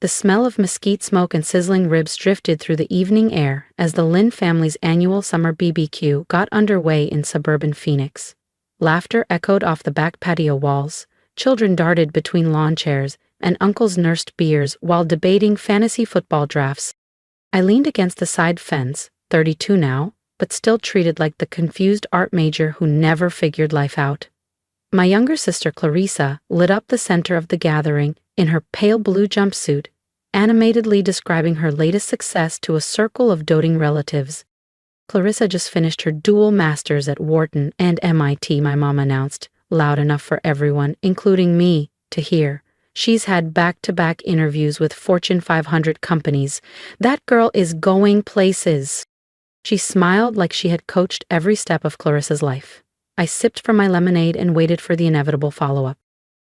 The smell of mesquite smoke and sizzling ribs drifted through the evening air as the Lin family's annual summer BBQ got underway in suburban Phoenix. Laughter echoed off the back patio walls, children darted between lawn chairs, and uncles nursed beers while debating fantasy football drafts. I leaned against the side fence, 32 now, but still treated like the confused art major who never figured life out. My younger sister Clarissa lit up the center of the gathering in her pale blue jumpsuit, animatedly describing her latest success to a circle of doting relatives. Clarissa just finished her dual masters at Wharton and MIT, my mom announced, loud enough for everyone, including me, to hear. She's had back-to-back interviews with Fortune 500 companies. That girl is going places. She smiled like she had coached every step of Clarissa's life. I sipped from my lemonade and waited for the inevitable follow-up.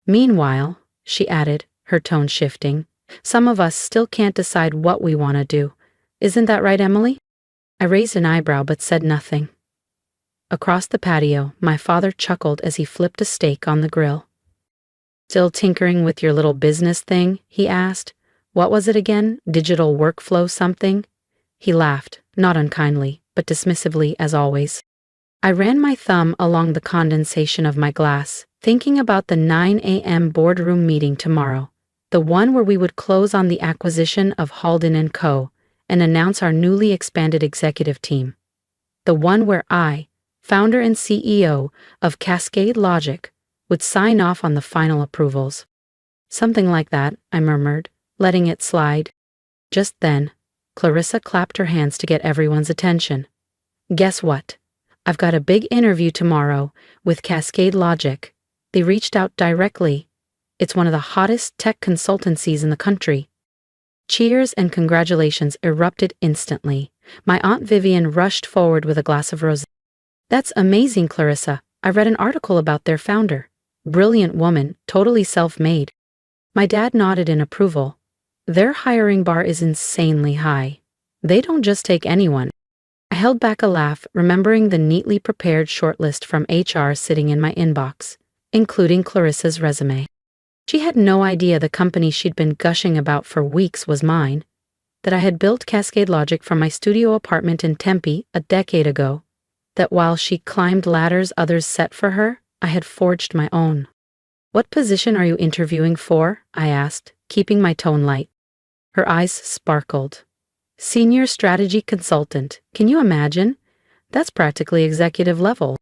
Meanwhile, she added, her tone shifting, some of us still can't decide what we want to do. Isn't that right, Emily? I raised an eyebrow but said nothing. Across the patio, my father chuckled as he flipped a steak on the grill. Still tinkering with your little business thing? He asked. What was it again? Digital workflow something? He laughed, not unkindly, but dismissively as always. I ran my thumb along the condensation of my glass, thinking about the 9 a.m. boardroom meeting tomorrow, the one where we would close on the acquisition of Halden & Co. and announce our newly expanded executive team. The one where I, founder and CEO of Cascade Logic, would sign off on the final approvals. Something like that, I murmured, letting it slide. Just then, Clarissa clapped her hands to get everyone's attention. Guess what? I've got a big interview tomorrow with Cascade Logic. They reached out directly. It's one of the hottest tech consultancies in the country. Cheers and congratulations erupted instantly. My Aunt Vivian rushed forward with a glass of rosé. That's amazing, Clarissa. I read an article about their founder. Brilliant woman, totally self-made. My dad nodded in approval. Their hiring bar is insanely high. They don't just take anyone. I held back a laugh, remembering the neatly prepared shortlist from HR sitting in my inbox, including Clarissa's resume. She had no idea the company she'd been gushing about for weeks was mine, that I had built Cascade Logic from my studio apartment in Tempe a decade ago, that while she climbed ladders others set for her, I had forged my own. What position are you interviewing for? I asked, keeping my tone light. Her eyes sparkled. Senior Strategy Consultant. Can you imagine? That's practically executive level.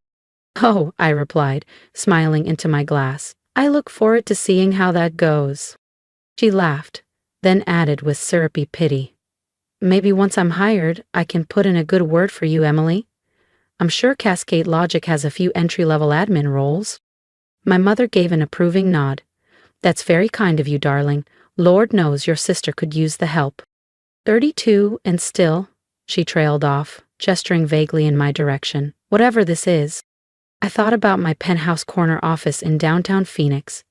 Oh, I replied, smiling into my glass. I look forward to seeing how that goes. She laughed, then added with syrupy pity. Maybe once I'm hired, I can put in a good word for you, Emily. I'm sure Cascade Logic has a few entry-level admin roles. My mother gave an approving nod. That's very kind of you, darling. Lord knows your sister could use the help. 32 and still, she trailed off, gesturing vaguely in my direction. Whatever this is. I thought about my penthouse corner office in downtown Phoenix,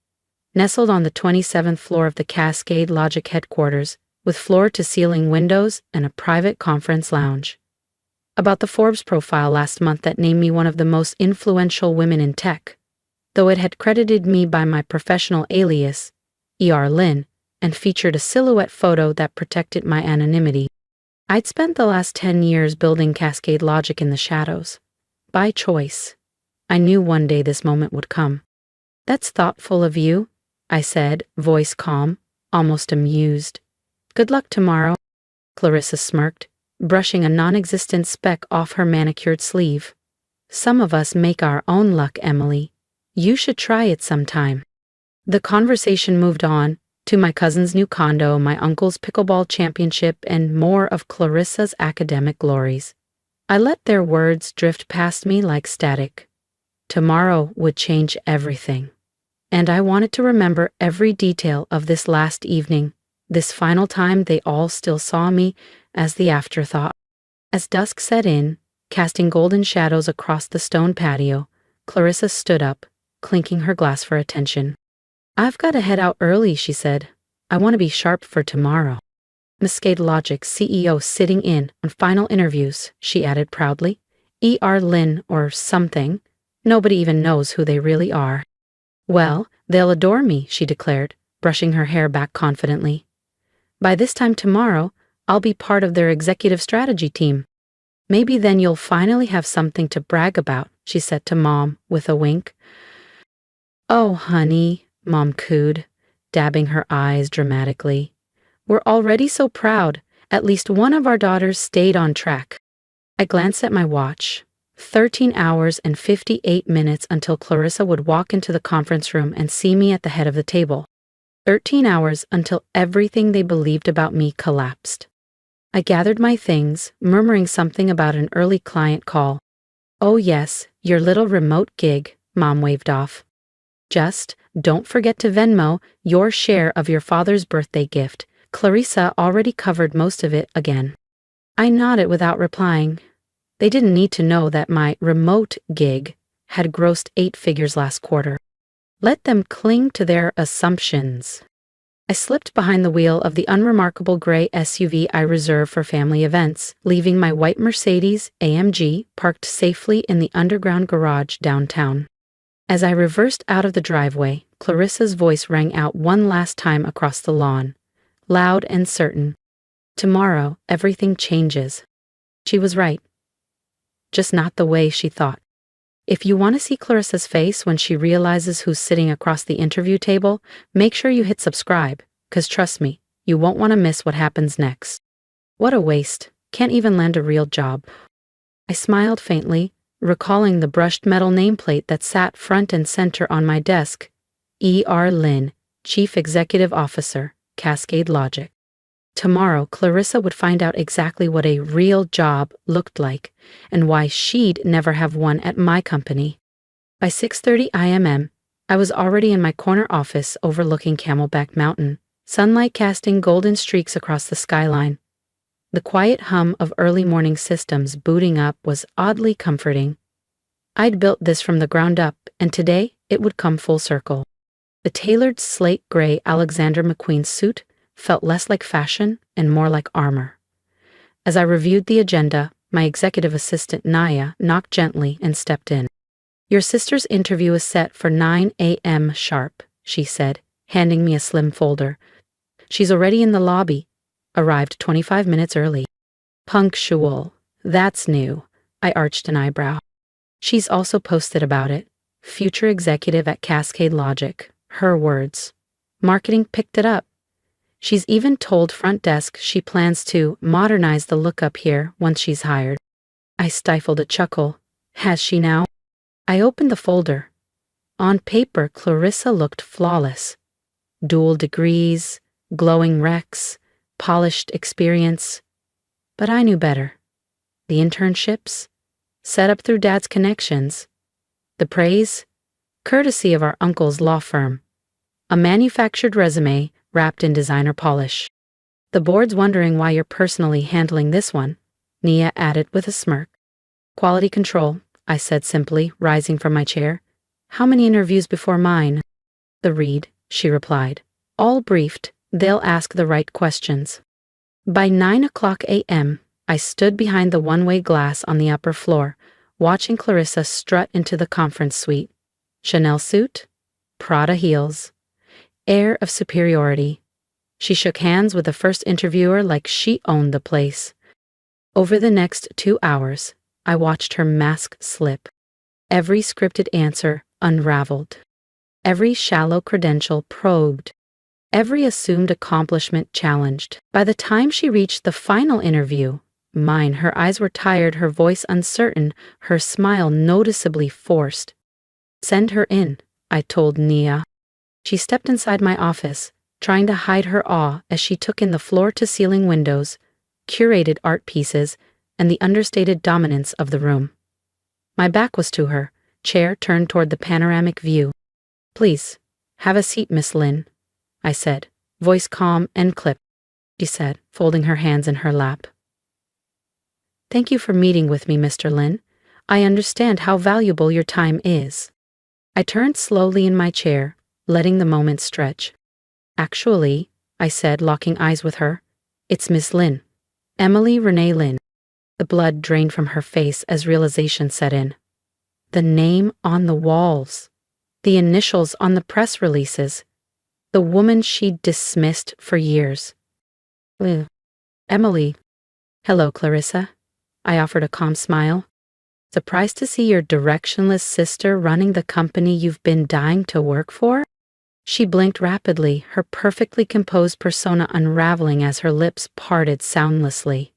nestled on the 27th floor of the Cascade Logic headquarters, with floor-to-ceiling windows and a private conference lounge. About the Forbes profile last month that named me one of the most influential women in tech, though it had credited me by my professional alias, Lin, and featured a silhouette photo that protected my anonymity. I'd spent the last 10 years building Cascade Logic in the shadows. By choice. I knew one day this moment would come. That's thoughtful of you, I said, voice calm, almost amused. Good luck tomorrow, Clarissa smirked, brushing a non-existent speck off her manicured sleeve. Some of us make our own luck, Emily. You should try it sometime. The conversation moved on, to my cousin's new condo, my uncle's pickleball championship, and more of Clarissa's academic glories. I let their words drift past me like static. Tomorrow would change everything. And I wanted to remember every detail of this last evening, this final time they all still saw me as the afterthought. As dusk set in, casting golden shadows across the stone patio, Clarissa stood up, clinking her glass for attention. I've got to head out early, she said. I want to be sharp for tomorrow. Cascade Logic CEO sitting in on final interviews, she added proudly. Lin or something. Nobody even knows who they really are. Well, they'll adore me, she declared, brushing her hair back confidently. By this time tomorrow, I'll be part of their executive strategy team. Maybe then you'll finally have something to brag about, she said to Mom with a wink. Oh, honey, Mom cooed, dabbing her eyes dramatically. We're already so proud. At least one of our daughters stayed on track. I glanced at my watch. 13 hours and 58 minutes until Clarissa would walk into the conference room and see me at the head of the table. 13 hours until everything they believed about me collapsed. I gathered my things, murmuring something about an early client call. Oh yes, your little remote gig, Mom waved off. Just, don't forget to Venmo your share of your father's birthday gift. Clarissa already covered most of it again. I nodded without replying. They didn't need to know that my remote gig had grossed 8 figures last quarter. Let them cling to their assumptions. I slipped behind the wheel of the unremarkable gray SUV I reserve for family events, leaving my white Mercedes AMG parked safely in the underground garage downtown. As I reversed out of the driveway, Clarissa's voice rang out one last time across the lawn, loud and certain. Tomorrow, everything changes. She was right. Just not the way she thought. If you want to see Clarissa's face when she realizes who's sitting across the interview table, make sure you hit subscribe, 'cause trust me, you won't want to miss what happens next. What a waste. Can't even land a real job. I smiled faintly, recalling the brushed metal nameplate that sat front and center on my desk. E.R. Lynn, Chief Executive Officer, Cascade Logic. Tomorrow, Clarissa would find out exactly what a real job looked like, and why she'd never have one at my company. By 6:30 IMM, I was already in my corner office overlooking Camelback Mountain, sunlight casting golden streaks across the skyline. The quiet hum of early morning systems booting up was oddly comforting. I'd built this from the ground up, and today it would come full circle. The tailored slate gray Alexander McQueen suit felt less like fashion and more like armor. As I reviewed the agenda, my executive assistant Naya knocked gently and stepped in. Your sister's interview is set for 9 a.m. sharp, she said, handing me a slim folder. She's already in the lobby. Arrived 25 minutes early. Punctual. That's new. I arched an eyebrow. She's also posted about it. Future executive at Cascade Logic. Her words. Marketing picked it up. She's even told front desk she plans to modernize the look up here once she's hired. I stifled a chuckle. Has she now? I opened the folder. On paper, Clarissa looked flawless. Dual degrees, glowing recs, polished experience. But I knew better. The internships, set up through Dad's connections. The praise, courtesy of our uncle's law firm. A manufactured resume wrapped in designer polish. The board's wondering why you're personally handling this one, Nia added with a smirk. Quality control, I said simply, rising from my chair. How many interviews before mine? The read, she replied. All briefed. They'll ask the right questions. By 9:00 a.m., I stood behind the one-way glass on the upper floor, watching Clarissa strut into the conference suite. Chanel suit, Prada heels, air of superiority. She shook hands with the first interviewer like she owned the place. Over the next 2 hours, I watched her mask slip. Every scripted answer unraveled. Every shallow credential probed. Every assumed accomplishment challenged. By the time she reached the final interview, mine, her eyes were tired, her voice uncertain, her smile noticeably forced. Send her in, I told Nia. She stepped inside my office, trying to hide her awe as she took in the floor-to-ceiling windows, curated art pieces, and the understated dominance of the room. My back was to her, chair turned toward the panoramic view. Please, have a seat, Miss Lynn, I said, voice calm and clipped. She said, folding her hands in her lap. Thank you for meeting with me, Mr. Lynn. I understand how valuable your time is. I turned slowly in my chair, letting the moment stretch. Actually, I said, locking eyes with her, it's Miss Lynn. Emily Renee Lynn. The blood drained from her face as realization set in. The name on the walls. The initials on the press releases. The woman she'd dismissed for years. Ugh. Emily. Hello, Clarissa. I offered a calm smile. Surprised to see your directionless sister running the company you've been dying to work for? She blinked rapidly, her perfectly composed persona unraveling as her lips parted soundlessly.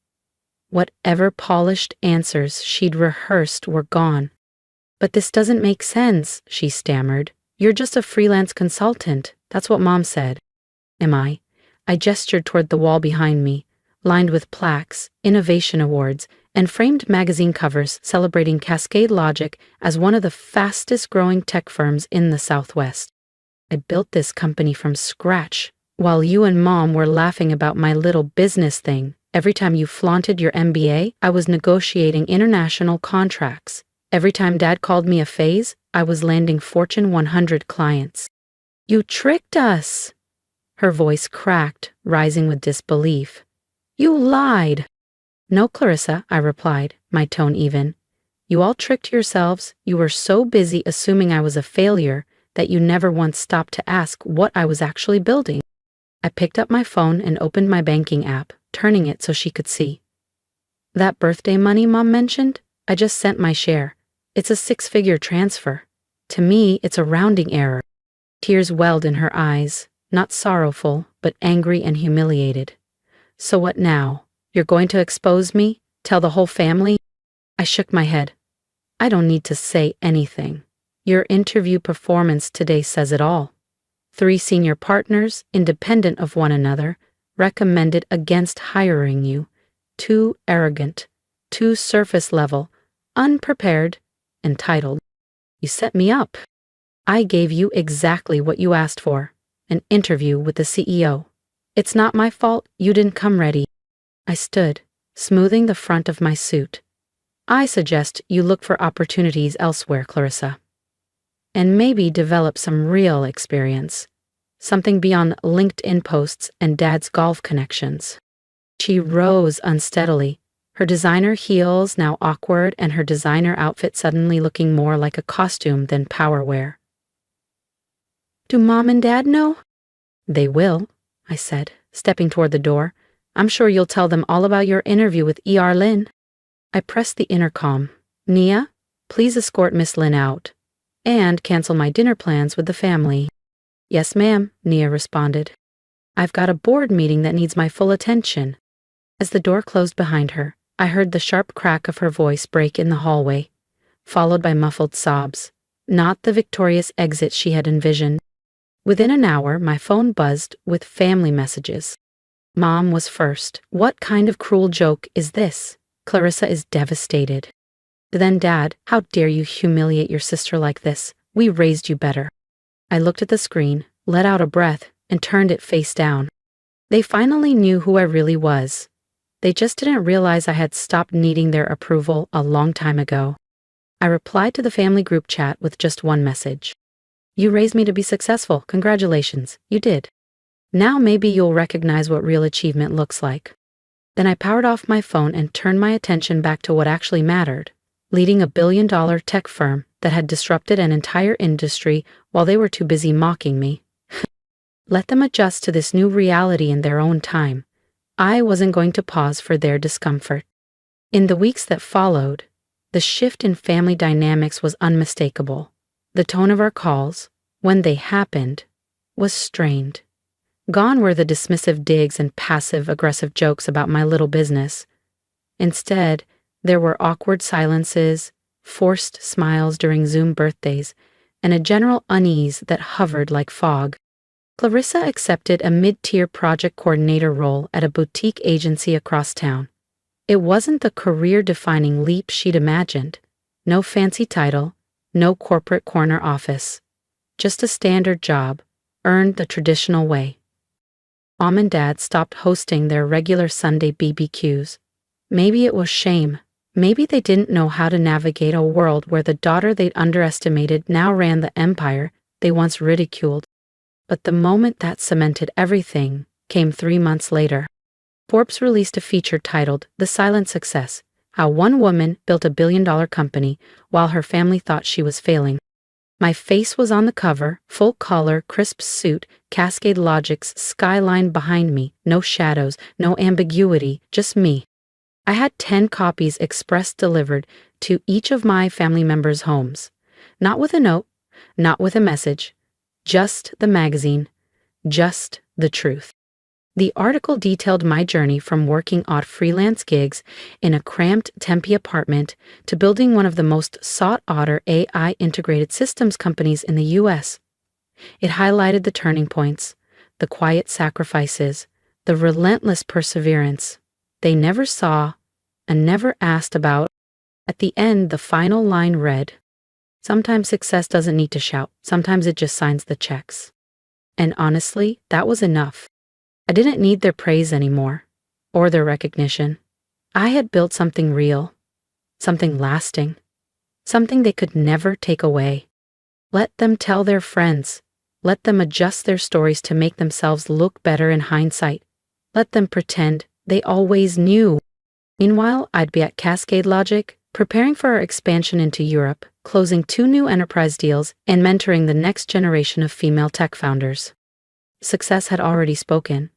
Whatever polished answers she'd rehearsed were gone. But this doesn't make sense, she stammered. You're just a freelance consultant. That's what Mom said. Am I? I gestured toward the wall behind me, lined with plaques, innovation awards, and framed magazine covers celebrating Cascade Logic as one of the fastest-growing tech firms in the Southwest. I built this company from scratch, while you and Mom were laughing about my little business thing. Every time you flaunted your MBA, I was negotiating international contracts. Every time Dad called me a phase, I was landing Fortune 100 clients. You tricked us! Her voice cracked, rising with disbelief. You lied! No, Clarissa, I replied, my tone even. You all tricked yourselves. You were so busy assuming I was a failure that you never once stopped to ask what I was actually building. I picked up my phone and opened my banking app, turning it so she could see. That birthday money Mom mentioned? I just sent my share. It's a 6-figure transfer. To me, it's a rounding error. Tears welled in her eyes, not sorrowful, but angry and humiliated. So what now? You're going to expose me? Tell the whole family? I shook my head. I don't need to say anything. Your interview performance today says it all. 3 senior partners, independent of one another, recommended against hiring you. Too arrogant, too surface level, unprepared, entitled. You set me up. I gave you exactly what you asked for, an interview with the CEO. It's not my fault you didn't come ready. I stood, smoothing the front of my suit. I suggest you look for opportunities elsewhere, Clarissa. And maybe develop some real experience. Something beyond LinkedIn posts and Dad's golf connections. She rose unsteadily, her designer heels now awkward and her designer outfit suddenly looking more like a costume than power wear. Do Mom and Dad know? They will, I said, stepping toward the door. I'm sure you'll tell them all about your interview with E.R. Lynn. I pressed the intercom. Nia, please escort Miss Lynn out. And cancel my dinner plans with the family. Yes, ma'am, Nia responded. I've got a board meeting that needs my full attention. As the door closed behind her, I heard the sharp crack of her voice break in the hallway, followed by muffled sobs, not the victorious exit she had envisioned. Within an hour, my phone buzzed with family messages. Mom was first. What kind of cruel joke is this? Clarissa is devastated. Then Dad, how dare you humiliate your sister like this? We raised you better. I looked at the screen, let out a breath, and turned it face down. They finally knew who I really was. They just didn't realize I had stopped needing their approval a long time ago. I replied to the family group chat with just one message. You raised me to be successful. Congratulations. You did. Now maybe you'll recognize what real achievement looks like. Then I powered off my phone and turned my attention back to what actually mattered, leading a billion-dollar tech firm that had disrupted an entire industry while they were too busy mocking me. Let them adjust to this new reality in their own time. I wasn't going to pause for their discomfort. In the weeks that followed, the shift in family dynamics was unmistakable. The tone of our calls, when they happened, was strained. Gone were the dismissive digs and passive-aggressive jokes about my little business. Instead, there were awkward silences, forced smiles during Zoom birthdays, and a general unease that hovered like fog. Clarissa accepted a mid-tier project coordinator role at a boutique agency across town. It wasn't the career-defining leap she'd imagined. No fancy title, no corporate corner office. Just a standard job, earned the traditional way. Mom and Dad stopped hosting their regular Sunday BBQs. Maybe it was shame. Maybe they didn't know how to navigate a world where the daughter they'd underestimated now ran the empire they once ridiculed. But the moment that cemented everything came 3 months later. Forbes released a feature titled The Silent Success, How One Woman Built a Billion-Dollar Company While Her Family Thought She Was Failing. My face was on the cover, full color, crisp suit, Cascade Logic's skyline behind me, no shadows, no ambiguity, just me. I had 10 copies express delivered to each of my family members' homes. Not with a note, not with a message, just the magazine, just the truth. The article detailed my journey from working odd freelance gigs in a cramped Tempe apartment to building one of the most sought-after AI-integrated systems companies in the U.S. It highlighted the turning points, the quiet sacrifices, the relentless perseverance they never saw and never asked about. At the end, the final line read, "Sometimes success doesn't need to shout, sometimes it just signs the checks." And honestly, that was enough. I didn't need their praise anymore, or their recognition. I had built something real, something lasting, something they could never take away. Let them tell their friends. Let them adjust their stories to make themselves look better in hindsight. Let them pretend they always knew. Meanwhile, I'd be at Cascade Logic, preparing for our expansion into Europe, closing 2 new enterprise deals, and mentoring the next generation of female tech founders. Success had already spoken,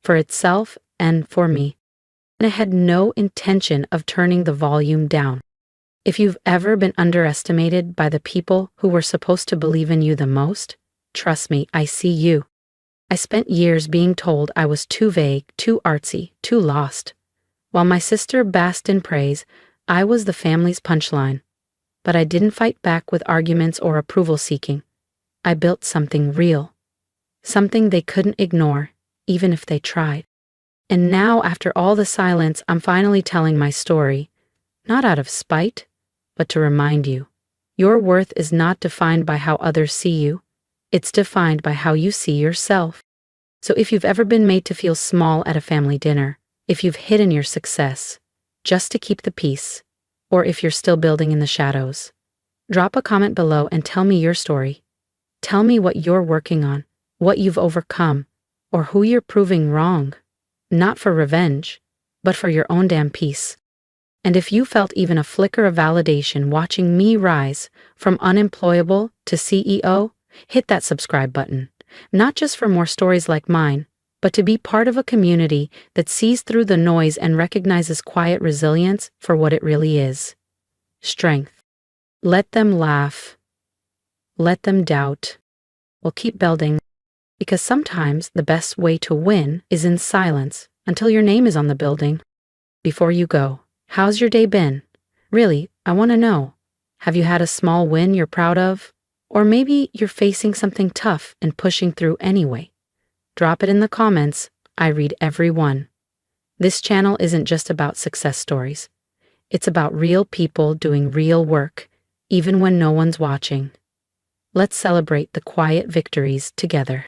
for itself and for me, and I had no intention of turning the volume down. If you've ever been underestimated by the people who were supposed to believe in you the most, trust me, I see you. I spent years being told I was too vague, too artsy, too lost. While my sister basked in praise, I was the family's punchline. But I didn't fight back with arguments or approval seeking. I built something real. Something they couldn't ignore, even if they tried. And now, after all the silence, I'm finally telling my story, not out of spite, but to remind you, your worth is not defined by how others see you. It's defined by how you see yourself. So if you've ever been made to feel small at a family dinner, if you've hidden your success just to keep the peace, or if you're still building in the shadows, drop a comment below and tell me your story. Tell me what you're working on, what you've overcome, or who you're proving wrong. Not for revenge, but for your own damn peace. And if you felt even a flicker of validation watching me rise from unemployable to CEO, hit that subscribe button. Not just for more stories like mine, but to be part of a community that sees through the noise and recognizes quiet resilience for what it really is. Strength. Let them laugh. Let them doubt. We'll keep building, because sometimes the best way to win is in silence until your name is on the building. Before you go, how's your day been? Really, I want to know. Have you had a small win you're proud of? Or maybe you're facing something tough and pushing through anyway. Drop it in the comments. I read every one. This channel isn't just about success stories. It's about real people doing real work, even when no one's watching. Let's celebrate the quiet victories together.